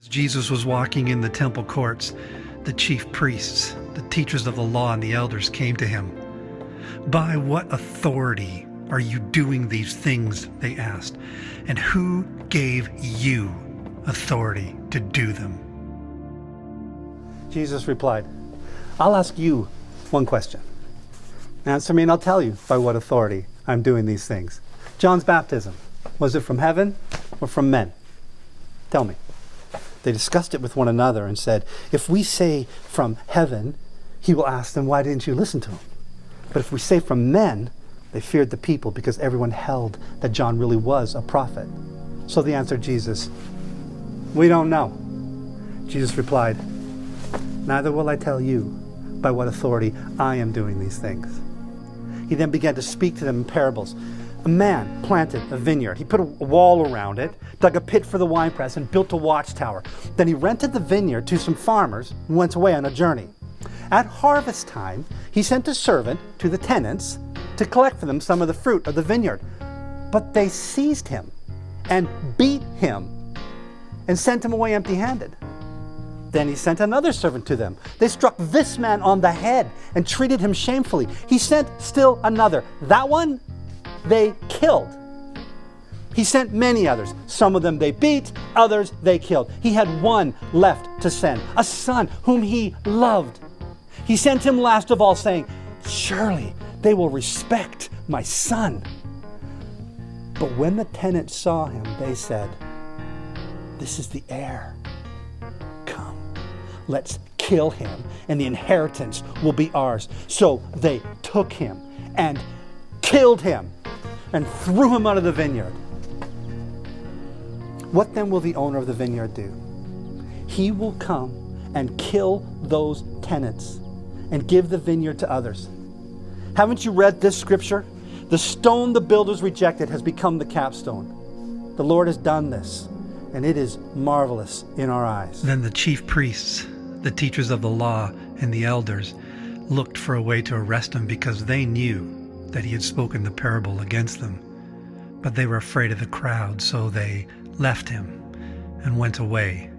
Jesus was walking in the temple courts. The chief priests, the teachers of the law, and the elders came to him. "By what authority are you doing these things?" they asked. "And who gave you authority to do them?" Jesus replied, "I'll ask you one question. Answer me and I'll tell you by what authority I'm doing these things. John's baptism, was it from heaven or from men? Tell me." They discussed it with one another and said, "If we say from heaven," he will ask them, "Why didn't you listen to him?" But if we say from men," they feared the people because everyone held that John really was a prophet. So they answered Jesus, "We don't know." Jesus replied, "Neither will I tell you by what authority I am doing these things." He then began to speak to them in parables. A man planted a vineyard. He put a wall around it, dug a pit for the winepress, and built a watchtower. Then he rented the vineyard to some farmers and went away on a journey. At harvest time, he sent a servant to the tenants to collect for them some of the fruit of the vineyard. But they seized him and beat him and sent him away empty-handed. Then he sent another servant to them. They struck this man on the head and treated him shamefully. He sent still another. That one they killed. He sent many others. Some of them they beat, others they killed. He had one left to send, a son whom he loved. He sent him last of all, saying, "Surely they will respect my son." But when the tenants saw him, they said, "This is the heir. Come, let's kill him, and the inheritance will be ours." So they took him and killed him and threw him out of the vineyard. What then will the owner of the vineyard do? He will come and kill those tenants and give the vineyard to others. Haven't you read this scripture? The stone the builders rejected has become the capstone. The Lord has done this, and it is marvelous in our eyes. Then the chief priests, the teachers of the law, and the elders looked for a way to arrest him because they knew that he had spoken the parable against them. But they were afraid of the crowd, so they left him and went away